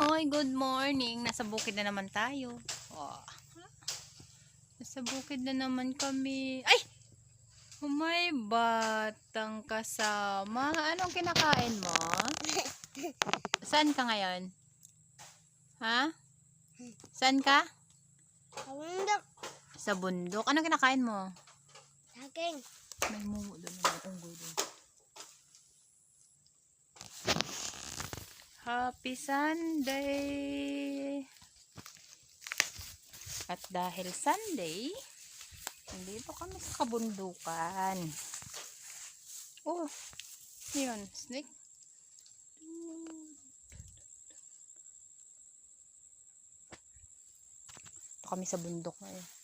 Hoy, good morning. Nasa bukid na naman tayo. Oh. Nasa bukid na naman kami. Ay! May batang kasama. Anong kinakain mo? Saan ka ngayon? Ha? Saan ka? Sa bundok. Sa bundok. Anong kinakain mo? Saging. May mumu doon. May unggoy doon. Happy Sunday! At dahil Sunday, nandito kami sa kabundukan. Oh, yun, snake. Ito kami sa bundok ngayon.